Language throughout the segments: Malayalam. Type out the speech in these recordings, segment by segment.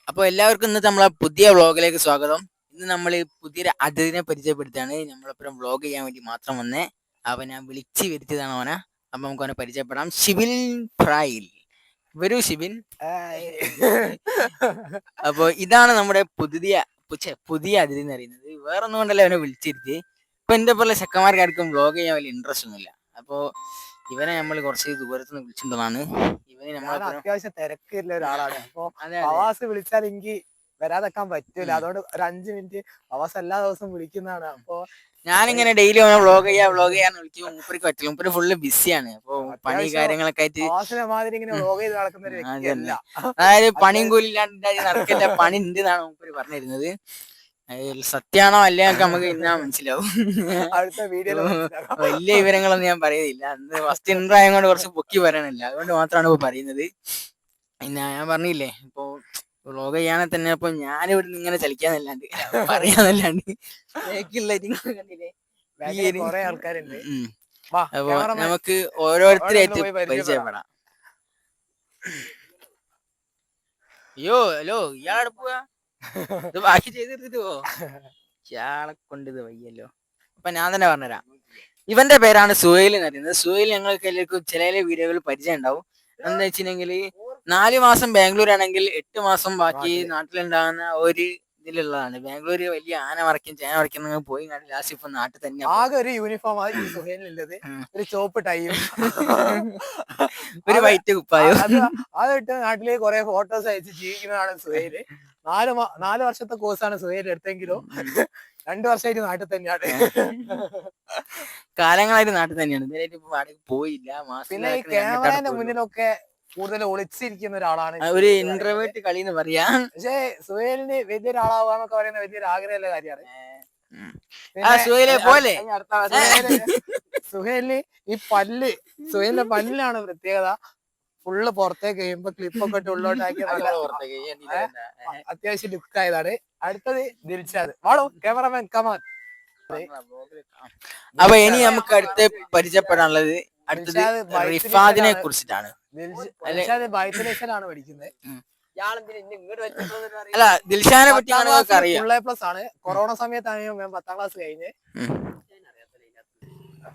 അപ്പോൾ എല്ലാവർക്കും ഇന്നത്തെ നമ്മളെ പുതിയ വ്ളോഗിലേക്ക് സ്വാഗതം. ഇന്ന് നമ്മൾ പുതിയൊരു അതിഥിനെ പരിചയപ്പെടുത്താണ്. നമ്മളെപ്പോഴും വ്ളോഗ് ചെയ്യാൻ വേണ്ടി മാത്രം വന്നേ. അവൻ ഞാൻ വിളിച്ച് വരുത്തിയതാണ് അവനെ. അപ്പം നമുക്ക് അവനെ പരിചയപ്പെടാം. ഷിബിൻ ഫ്രൈൽ. വരൂ ഷിബിൻ. അപ്പോൾ ഇതാണ് നമ്മുടെ പുതിയ അതിഥി എന്ന് പറയുന്നത്. വേറെ ഒന്നും കൊണ്ടല്ല അവനെ വിളിച്ചിരുത്തി. ഇപ്പൊ എന്റെ പോലെ ചെക്കന്മാർക്കാർക്കും വ്ളോഗ് ചെയ്യാൻ വലിയ ഇൻട്രസ്റ്റ് ഒന്നുമില്ല. അപ്പോ ഇവനെ നമ്മൾ കുറച്ച് ദൂരത്തുനിന്ന് വിളിച്ചിട്ടുള്ളതാണ്. ഇവന് ഞാൻ അത്യാവശ്യം തിരക്കുള്ള ഒരാളാണ്. അപ്പൊ പ്രവാസ് വിളിച്ചാൽ എനിക്ക് വരാതെക്കാൻ പറ്റൂല. അതുകൊണ്ട് ഒരു 5 മിനിറ്റ് പ്രവാസ് എല്ലാ ദിവസവും വിളിക്കുന്നതാണ്. അപ്പൊ ഞാനിങ്ങനെ ഡെയിലി വ്ളോഗ് ചെയ്യാന്ന് വിളിക്കും. മൂപ്പർക്ക് പറ്റില്ല. മൂപ്പര് ഫുള്ള് ബിസിയാണ്. അപ്പൊ പണി കാര്യങ്ങളൊക്കെ ആയിട്ട് പ്രവാസിനെ മാതിരി ഇങ്ങനെ വ്ളോഗ് ചെയ്ത് നടക്കുന്ന ഒരു വ്യക്തിയല്ല. അതായത് പണിയും കൂലില്ലാണ്ട് നടക്കില്ല. പണി ഉണ്ട് എന്നാണ് മൂപ്പര് പറഞ്ഞിരുന്നത്. സത്യാണോ അല്ലേ നമുക്ക് ഇന്നാ മനസ്സിലാവും. അടുത്ത വീഡിയോയിൽ വലിയ വിവരങ്ങളൊന്നും ഞാൻ പറയുന്നില്ല. അന്ന് ഫസ്റ്റ് ഇന്റർ ആയതുകൊണ്ട് കുറച്ച് പൊക്കി പറയാനില്ല. അതുകൊണ്ട് മാത്രമാണ് ഇപ്പൊ പറയുന്നത്. പിന്നെ ഞാൻ പറഞ്ഞില്ലേ, ഇപ്പൊ വ്ളോഗ് ചെയ്യാനെ തന്നെ ഇപ്പൊ ഞാനിവിടെ ഇങ്ങനെ ചലിക്കാന്നല്ലാണ്ട് പറയാന്നല്ലാണ്ട് കുറെ ആൾക്കാരുണ്ട്. അപ്പൊ നമുക്ക് ഓരോരുത്തരായിട്ട് പരിചയപ്പെടാം. അയ്യോ ഹലോ, ഇയാളെ പോവാ? ഇത് ബാക്കി ചെയ്തെടുത്തിട്ട് പോ. ഇയാളെ കൊണ്ട് ഇത് വയ്യല്ലോ. അപ്പൊ ഞാൻ തന്നെ പറഞ്ഞുതരാം. ഇവന്റെ പേരാണ് സുഹൈൽ എന്ന് പറയുന്നത്. സുഹൈൽ ഞങ്ങൾക്ക് എല്ലാവർക്കും ചില വീഡിയോകളിൽ പരിചയം ഉണ്ടാവും. എന്താ വെച്ചിട്ടുണ്ടെങ്കിൽ 4 മാസം ബാംഗ്ലൂർ ആണെങ്കിൽ 8 മാസം ബാക്കി നാട്ടിലുണ്ടാകുന്ന ഒരു ഇതിലുള്ളതാണ്. ബാംഗ്ലൂര് വലിയ ആന മറയ്ക്കും ചേന മറയ്ക്കും പോയി ലാസ്റ്റ് ഇപ്പൊ നാട്ടിൽ തന്നെ. ആകെ ഒരു യൂണിഫോം ആണ് സുഹൈലിനുള്ളത്. ഒരു ചോപ്പ് ടൈയും ഒരു വൈറ്റ് കുപ്പായോ. അതിട്ട് നാട്ടിലേക്ക് കുറെ ഫോട്ടോസ് അയച്ച് ജീവിക്കുന്നതാണ് സുഹൈല്. 4 വർഷത്തെ കോഴ്സാണ് സുഹൈൽ എടുത്തെങ്കിലും 2 വർഷമായിട്ട് നാട്ടിൽ തന്നെയാണ്. കാലങ്ങളായിട്ട് നാട്ടിൽ തന്നെയാണ്. ഇതുവരെയായിട്ട് പോയില്ല. പിന്നെ ഈ ക്യാമറയുടെ മുന്നിലൊക്കെ കൂടുതൽ ഒളിച്ചിരിക്കുന്ന ഒരാളാണ്. ഒരു ഇന്റർവേർട്ട് കളി എന്ന് പറയാ. പക്ഷേ സുഹൈലിന് വലിയൊരാളാവാന്നൊക്കെ പറയുന്ന വലിയൊരു ആഗ്രഹമുള്ള കാര്യമാണ്. സുഹൈലിന് ഈ സുഹൈലിന്റെ പല്ലിനാണ് പ്രത്യേകത. ഫുള്ള് പുറത്തേക്ക് കഴിയുമ്പോ ക്ലിപ്പൊക്കെ ഇട്ട് ഉള്ളോട്ടാക്കി അത്യാവശ്യം ലുക്ക് ആയതാണ്. അടുത്തത് ദിൽഷാദ്. വാടോ ക്യാമറമാൻ കമാൻ. അപ്പൊ ഇനി നമുക്ക് അടുത്ത് പരിചയപ്പെടാനുള്ളത് റിഫാദിനെ കുറിച്ചിട്ടാണ്. ദിൽഷാദ് ബൈത്തലേഷനാണ് പഠിക്കുന്നത്. അല്ല, ദിൽഷാനെ പറ്റി അറിയാം. പ്ലസ് ആണ്. കൊറോണ സമയത്താണ് ഞാൻ 10ാം ക്ലാസ് കഴിഞ്ഞ്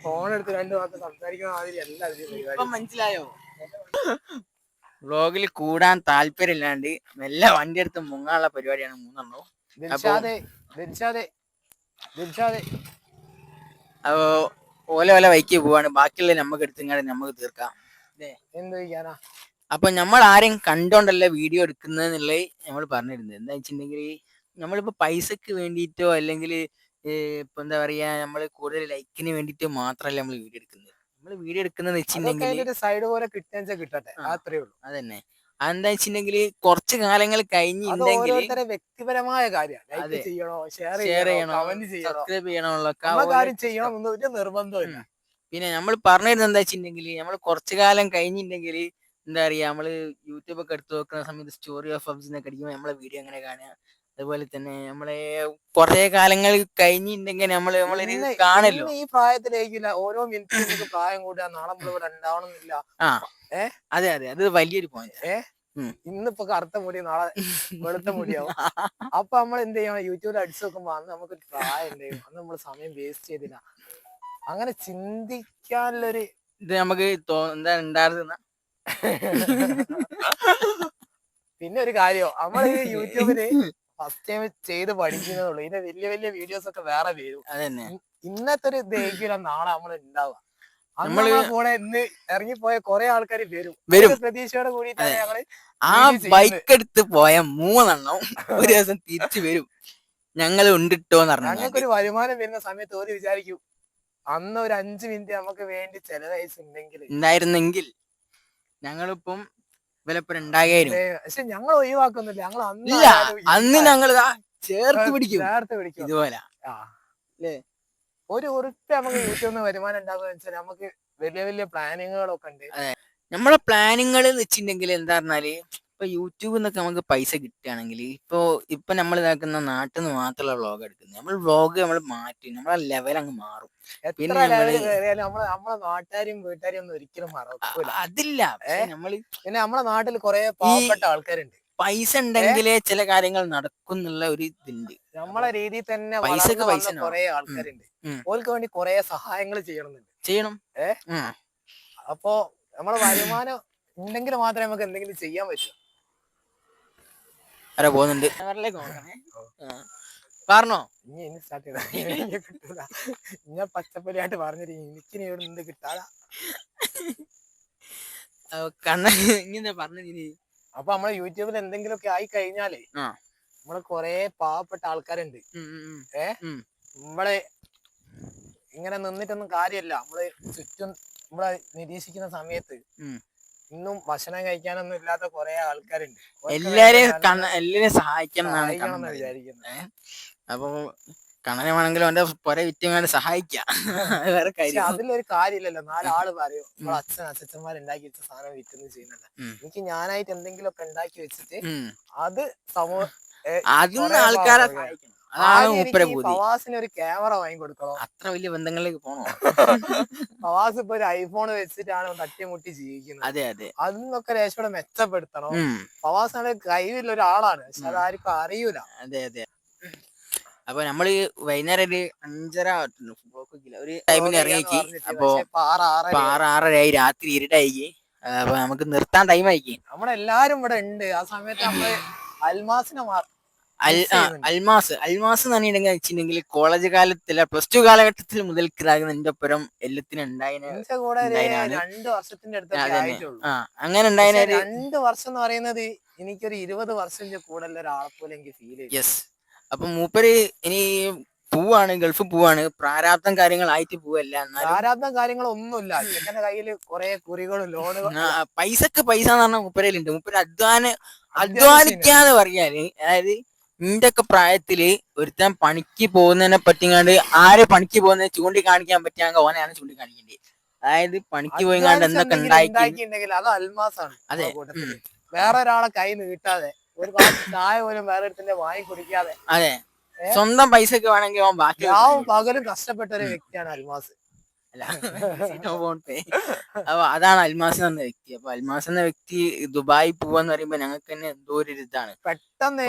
ഫോൺ എടുത്ത് 2 വാക്ക് സംസാരിക്കുന്ന മാതിരി എല്ലാം മനസ്സിലായോ? വ്ളോഗിൽ കൂടാൻ താല്പര്യമില്ലാണ്ട് മെല്ലെ വണ്ടി എടുത്ത് മുങ്ങാനുള്ള പരിപാടിയാണ് 3 അപ്പൊ ഓല വൈക്ക് പോവാണ്. ബാക്കിയുള്ള നമുക്ക് എടുത്തിങ്ങാണ്ട് നമുക്ക് തീർക്കാം. എന്ത് ചെയ്യാനാ? അപ്പൊ നമ്മൾ ആരെയും കണ്ടോണ്ടല്ല വീഡിയോ എടുക്കുന്നതെന്നുള്ളത് നമ്മൾ പറഞ്ഞിരുന്നത്. എന്താ വെച്ചിട്ടുണ്ടെങ്കിൽ നമ്മളിപ്പോ പൈസക്ക് വേണ്ടിയിട്ടോ അല്ലെങ്കിൽ ഇപ്പൊ എന്താ പറയാ, നമ്മള് കൂടുതൽ ലൈക്കിന് വേണ്ടിട്ടോ മാത്രമല്ല നമ്മൾ വീഡിയോ എടുക്കുന്നത്. നമ്മള് വീഡിയോ എടുക്കുന്നത് വെച്ചിട്ടുണ്ടെങ്കിൽ സൈഡ് പോലെ കിട്ടട്ടെ, അത്രേ ഉള്ളൂ. അതന്നെ. അതെന്താ വെച്ചിട്ടുണ്ടെങ്കിൽ കുറച്ച് കാലങ്ങൾ കഴിഞ്ഞിട്ടുണ്ടെങ്കിൽ വ്യക്തിപരമായ കാര്യമാണ്. ഷെയർ ചെയ്യണോ, സബ്സ്ക്രൈബ് ചെയ്യണോ, നിർബന്ധമില്ല. പിന്നെ നമ്മൾ പറഞ്ഞിരുന്നത് എന്താ വെച്ചിട്ടുണ്ടെങ്കിൽ നമ്മൾ കുറച്ചു കാലം കഴിഞ്ഞിട്ടുണ്ടെങ്കിൽ എന്താ പറയാ, നമ്മള് യൂട്യൂബ് ഒക്കെ എടുത്ത് നോക്കുന്ന സമയത്ത് സ്റ്റോറി ഓഫ് ഹബ്സിനൊക്കെ അടിക്കുമ്പോൾ നമ്മളെ വീഡിയോ അങ്ങനെ കാണുക. അതുപോലെ തന്നെ നമ്മളെ കുറെ കാലങ്ങൾ കഴിഞ്ഞിട്ടുണ്ടെങ്കിൽ നമ്മള് കാണല്ലോ. ഈ പ്രായത്തിലേക്കില്ല, ഓരോ മിനിറ്റും പ്രായം കൂടാ, നാളെ ഇവിടെ ഉണ്ടാവണമെന്നില്ല. അതെ, അത് വലിയൊരു പോയിന്റ്. ഇന്നിപ്പോ കറുത്ത മുടി നാളെ വെളുത്ത മുടിയാവും. അപ്പൊ നമ്മൾ എന്ത് ചെയ്യണം, യൂട്യൂബിൽ അടിച്ചു നോക്കുമ്പോ അന്ന് നമുക്ക് പ്രായം ഉണ്ടാവും, അന്ന് നമ്മള് സമയം വേസ്റ്റ് ചെയ്തില്ല. അങ്ങനെ ചിന്തിക്കാനുള്ളൊരു ഇത് നമുക്ക് എന്താ ഉണ്ടായിരുന്ന. പിന്നെ ഒരു കാര്യം, നമ്മള് യൂട്യൂബില് ഫസ്റ്റ് ടൈം ചെയ്ത് പഠിക്കുന്നതുള്ളൂ. ഇതിന്റെ വലിയ വലിയ വീഡിയോസ് ഒക്കെ വേറെ വരും. ഇന്നത്തെ ഒരു ഇതായിരിക്കില്ല നാളെ നമ്മൾ ഉണ്ടാവുക. നമ്മളെ കൂടെ ഇന്ന് ഇറങ്ങിപ്പോയ കുറെ ആൾക്കാർ വരും. പ്രതീക്ഷയോടെ കൂടിയിട്ടാണ് ഞങ്ങള് ആ ബൈക്ക് എടുത്ത് പോയ 3 ഒരു ദിവസം തിരിച്ചു വരും. ഞങ്ങൾ ഉണ്ടിട്ടോന്ന് പറഞ്ഞു. ഞങ്ങൾക്കൊരു വരുമാനം വരുന്ന സമയത്ത് ഒരു വിചാരിക്കും, അന്ന് ഒരു 5 മിനിറ്റ് നമുക്ക് വേണ്ടി ഉണ്ടായിരുന്നെങ്കിൽ ഞങ്ങളിപ്പം വിലപ്പുറം ഉണ്ടായിരുന്നു. പക്ഷെ ഞങ്ങൾ ഒഴിവാക്കുന്നില്ല. ഞങ്ങൾ അന്ന് ഞങ്ങൾ ചേർത്ത് പിടിക്കും ഇതുപോലെ. ഒരു ഉറുപ്പ് നമുക്ക് യൂട്യൂബിൽ നിന്ന് വരുമാനം ഉണ്ടാകുന്ന വെച്ചാൽ നമുക്ക് വലിയ വലിയ പ്ലാനിങ്ങുകളൊക്കെ ഉണ്ട്. നമ്മളെ പ്ലാനിങ്ങൾ എന്ന് വെച്ചിട്ടുണ്ടെങ്കിൽ എന്താ പറഞ്ഞാല്, ഇപ്പൊ യൂട്യൂബിൽ നിന്നൊക്കെ നമുക്ക് പൈസ കിട്ടുകയാണെങ്കിൽ ഇപ്പൊ നമ്മൾ ഇതാക്കുന്ന നാട്ടിൽ നിന്ന് മാത്രമുള്ള വ്ളോഗ് എടുക്കുന്നത്. നമ്മൾ വ്ളോഗ് നമ്മൾ മാറ്റി നമ്മളെ ലെവൽ അങ്ങ് മാറും. എത്ര ലെവൽ കയറിയാലും നമ്മളെ നാട്ടുകാരും വീട്ടുകാരും ഒന്നും ഒരിക്കലും മറക്കൂല. അതില്ല. പിന്നെ നമ്മളെ നാട്ടിൽ കുറെ പാവപ്പെട്ട ആൾക്കാരുണ്ട്. പൈസ ഉണ്ടെങ്കിലേ ചില കാര്യങ്ങൾ നടക്കും എന്നുള്ള ഒരു ഇതുണ്ട്. നമ്മളെ രീതിയിൽ തന്നെ പൈസക്ക് വളർന്നു പൈസ വന്ന കുറെ ആൾക്കാരുണ്ട്. ഓൾക്ക് വേണ്ടി കുറെ സഹായങ്ങൾ ചെയ്യണം. അപ്പോ നമ്മളെ വരുമാനം ഉണ്ടെങ്കിൽ മാത്രമേ നമുക്ക് എന്തെങ്കിലും ചെയ്യാൻ പറ്റൂ. ആരാ പോകുന്നുണ്ട് പറഞ്ഞോ? ഇനി സ്റ്റാർട്ട് ചെയ്ത കിട്ടൂല. ഞാൻ പച്ചപ്പലിയായിട്ട് പറഞ്ഞിരിക്കും എനിക്കിനി ഇവിടെ നിന്ന് കിട്ടാതാ. ഇങ്ങനെ പറഞ്ഞു. അപ്പൊ നമ്മളെ യൂട്യൂബിൽ എന്തെങ്കിലുമൊക്കെ ആയി കഴിഞ്ഞാലേ നമ്മള് കൊറേ പാവപ്പെട്ട ആൾക്കാരുണ്ട്. നമ്മളെ ഇങ്ങനെ നിന്നിട്ടൊന്നും കാര്യമല്ല. നമ്മള് ചുറ്റും നമ്മളെ നിരീക്ഷിക്കുന്ന സമയത്ത് ഇന്നും ഭക്ഷണം കഴിക്കാനൊന്നും ഇല്ലാത്ത കുറെ ആൾക്കാരുണ്ട്. എല്ലാരെയും സഹായിക്കണം എന്നാണ് വിചാരിക്കുന്നത്. അപ്പൊ കണ്ണനാണെങ്കിലും അവന്റെ പുര വിറ്റങ്ങാണ്ട് സഹായിക്കാം. അതിലൊരു കാര്യമില്ലല്ലോ. 4 ആള് പറയും നമ്മളെ അച്ഛന്മാർ ഉണ്ടാക്കി വെച്ച സാധനം വിൽക്കുന്നു ചെയ്യുന്നത്. എനിക്ക് ഞാനായിട്ട് എന്തെങ്കിലും ഒക്കെ ഉണ്ടാക്കി വെച്ചിട്ട് അത് ആൾക്കാരെ ഫവാസിന് ഒരു ക്യാമറ വാങ്ങി കൊടുക്കണോ? അത്ര വലിയ ബന്ധങ്ങളിലേക്ക് പോണോ? ഫവാസ് ഇപ്പൊ ഒരു ഐഫോൺ വെച്ചിട്ടാണ് തട്ടിമുട്ടി ജീവിക്കുന്നത്. അതെ അതെ. അതിന്നൊക്കെ രക്ഷയോടെ മെച്ചപ്പെടുത്തണം. ഫവാസിന്റെ കഴിവുള്ള ഒരാളാണ്, പക്ഷെ അതാർക്കും അറിയൂല. അതെ അതെ. അപ്പൊ നമ്മള് വൈകുന്നേരം ഒരു 5:30 ഒരു ടൈമിന് ഇറങ്ങിക്ക്. അപ്പൊ 6:30 രാത്രി ഇരുട്ടായി. അപ്പൊ നമുക്ക് നിർത്താൻ ടൈം ആയിക്ക്. നമ്മളെല്ലാരും ഇവിടെ ഉണ്ട്. ആ സമയത്ത് നമ്മള് അൽമാസിനെ അൽമാസ് എന്ന് പറഞ്ഞിട്ടുണ്ടെങ്കിൽ കോളേജ് കാലത്തിലെ +2 കാലഘട്ടത്തിൽ മുതൽക്കിതാകുന്ന എന്റെ ഒപ്പരം എല്ലാത്തിനും ഉണ്ടായിരുന്നു. 2 വർഷത്തിന്റെ അടുത്ത് അങ്ങനെ ഉണ്ടായ 2 വർഷം എന്ന് പറയുന്നത് എനിക്കൊരു 20 വർഷം കൂടുതൽ ഒരാളെ പോലെ എനിക്ക് ഫീൽ ചെയ്യും. യെസ്. അപ്പൊ മൂപ്പര് ഇനി പോവാണ്, ഗൾഫ് പോവാണ്. പ്രാരാബ്ദം കാര്യങ്ങളായിട്ട് പോവല്ല. പ്രാരാബ്ദം കാര്യങ്ങളൊന്നുമില്ല. ചെക്കന്റെ കയ്യില് കുറെ കുറികളും ലോണുകളും. പൈസക്ക് പൈസ എന്ന് പറഞ്ഞാൽ മൂപ്പരയിലുണ്ട്. മൂപ്പര് അധ്വാനിക്കാന്ന് പറഞ്ഞാല്, അതായത് നിന്റെ ഒക്കെ പ്രായത്തില് ഒരുത്തൻ പണിക്ക് പോകുന്നതിനെ പറ്റിങ്ങാണ്ട് ആര് പണിക്ക് പോകുന്നത് ചൂണ്ടിക്കാണിക്കാൻ പറ്റിയാങ്ക ഓനെയാണ് ചൂണ്ടിക്കാണിക്കേണ്ടത്. അതായത് പണിക്ക് പോയിങ്ങാണ്ട് എന്തൊക്കെ ഉണ്ടാക്കിയിട്ടുണ്ടെങ്കിൽ അത് അൽമാസാണ്. അതെ. വേറെ ഒരാളെ കൈ നീട്ടാതെ ഒരു ചായ പോലും വേറെ ഒരുത്തിന്റെ വാങ്ങി കുടിക്കാതെ, അതെ, സ്വന്തം പൈസക്ക് വേണമെങ്കിൽ പകലും കഷ്ടപ്പെട്ട ഒരു വ്യക്തിയാണ് അൽമാസ്. അപ്പൊ അതാണ് അൽമാസ് എന്ന വ്യക്തി. അപ്പൊ അൽമാസ് എന്ന വ്യക്തി ദുബായി പോവാന്ന് പറയുമ്പോ ഞങ്ങൾക്ക് തന്നെ എന്തോ ഒരു ഇതാണ്. പെട്ടെന്ന്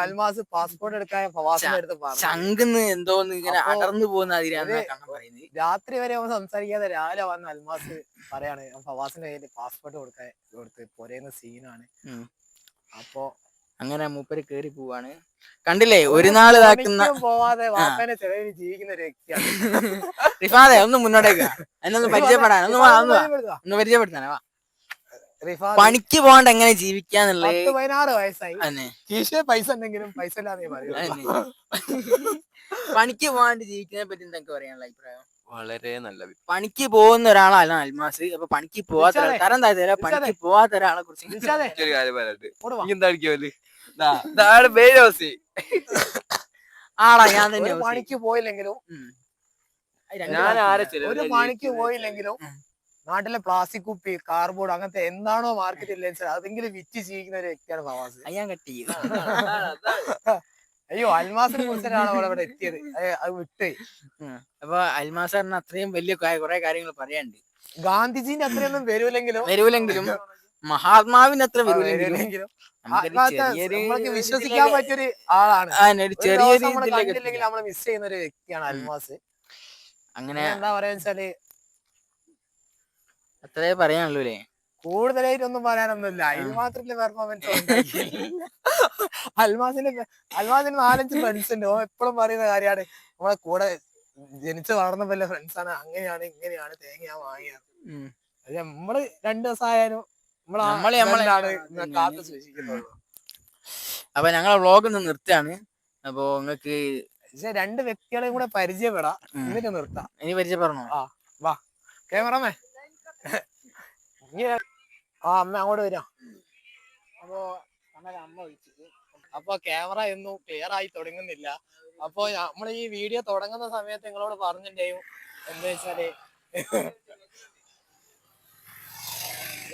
അൽമാസ് പാസ്പോർട്ട് എടുക്കാൻ ഫവാസിന്റെ അടുത്ത് ചങ്കന്ന് എന്തോന്ന് ഇങ്ങനെ അടർന്നു പോകുന്ന അതിലാണ് പറയുന്നത്. രാത്രി വരെ അവൻ സംസാരിക്കാതെ രാവിലെ വന്ന് അൽമാസ് പറയാണ് ഫവാസിന്റെ കയ്യില് പാസ്പോർട്ട് കൊടുത്ത് പോരേന്ന സീനാണ്. അപ്പൊ അങ്ങനെ മൂപ്പര് കേറി പോവാണ്. കണ്ടില്ലേ, ഒരു നാൾ ഇതാക്കുന്ന പോവാതെ വാപ്പേനെ ചെലവിൽ ജീവിക്കുന്ന ഒരു വ്യക്തിയാണ് റിഫാദെ. ഒന്ന് മുന്നോട്ടേക്ക് എന്നൊന്ന് പരിചയപ്പെടാൻ ഒന്ന് പരിചയപ്പെടുത്താനാ. പണിക്ക് പോകാണ്ട് എങ്ങനെ ജീവിക്കാന്നുള്ളത്. 16 വയസ്സായി. പൈസ ഉണ്ടെങ്കിലും പൈസ ഇല്ലാതെ പറയൂ. പണിക്ക് പോകാണ്ട് ജീവിക്കുന്നതിനെ പറ്റി എന്തൊക്കെ പറയാനുള്ള അഭിപ്രായം? വളരെ നല്ല. പണിക്ക് പോകുന്ന ഒരാളല്ല അൽമാസ്. അപ്പൊ പണിക്ക് പോവാത്ത പണിക്ക് പോവാത്ത ഒരാളെ കുറിച്ച് ആടാ ഞാൻ തന്നെ പണിക്ക് പോയില്ലെങ്കിലും നാട്ടിലെ പ്ലാസ്റ്റിക് കുപ്പി, കാർബോർഡ് അങ്ങനത്തെ എന്താണോ മാർക്കറ്റ് ഇല്ല അതെങ്കിലും വിറ്റ് ജീവിക്കുന്ന ഒരു വ്യക്തിയാണ് ഫവാസ്. ഞാൻ കട്ടി. അയ്യോ, അൽമാസിനെ കുറിച്ചാണ് അവിടെ എത്തിയത്. അത് വിട്ട്. അപ്പൊ അൽമാസ് പറഞ്ഞ അത്രയും വലിയ കുറെ കാര്യങ്ങൾ പറയാനുണ്ട്. ഗാന്ധിജീന്റെ അത്രയൊന്നും വരൂലെങ്കിലും മഹാത്മാവിന് അത്ര വരൂലെങ്കിലും നമ്മൾക്ക് വിശ്വസിക്കാൻ പറ്റിയൊരു ആളാണ്. നമ്മൾ മിസ് ചെയ്യുന്ന ഒരു വ്യക്തിയാണ് അൽമാസ്. അങ്ങനെ എന്താ പറയാന്ന് വെച്ചാല് അത്രേ പറയാനുള്ളൂ അല്ലേ. കൂടുതലായിട്ടൊന്നും പറയാനൊന്നുമില്ല. അതിന് മാത്രമല്ല പെർഫോമൻസ്. അൽമാസിന് 4-5 ഫ്രണ്ട്സ് ഉണ്ട്. എപ്പോഴും പറയുന്ന കാര്യമാണ് നമ്മളെ കൂടെ ജനിച്ച് വളർന്ന വല്ല ഫ്രണ്ട്സാണ്. അങ്ങനെയാണ് ഇങ്ങനെയാണ് തേങ്ങ വാങ്ങിയാണ്. അത് നമ്മള് 2 ദിവസം ആയാലും കാത്തു സൂക്ഷിക്കുന്നുള്ളൂ. അപ്പൊ ഞങ്ങളെ വ്ളോഗ് ഒന്ന് നിർത്തുകയാണ്. അപ്പൊ നിങ്ങൾക്ക് 2 വ്യക്തികളെയും കൂടെ പരിചയപ്പെടാം, എന്നിട്ട് നിർത്താം. ഇനി പരിചയപ്പെടണോ? വാ ക്യാമറമാൻ. അമ്മ അങ്ങോട്ട് വരാം. അപ്പൊ ക്യാമറ ഒന്നും ക്ലിയർ ആയി തുടങ്ങുന്നില്ല. അപ്പൊ നമ്മൾ ഈ വീഡിയോ തുടങ്ങുന്ന സമയത്ത് നിങ്ങളോട് പറഞ്ഞിട്ടുണ്ടായും എന്താ വെച്ചാല്,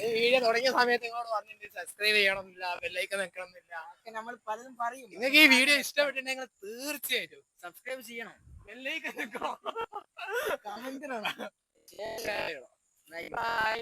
ഈ വീഡിയോ തുടങ്ങിയ സമയത്ത് നിങ്ങളോട് പറഞ്ഞിട്ടുണ്ട് സബ്സ്ക്രൈബ് ചെയ്യണമെന്നില്ല, ബെല്ലൈക്കൺ വെക്കണമെന്നില്ല. നമ്മൾ പലതും പറയും. നിങ്ങൾക്ക് ഈ വീഡിയോ ഇഷ്ടപ്പെട്ടിട്ടുണ്ടെങ്കിൽ തീർച്ചയായിട്ടും സബ്സ്ക്രൈബ് ചെയ്യണം, ബെല്ലൈക്കൺ വെക്കണം, കമന്റ് ചെയ്യണം. ബൈ.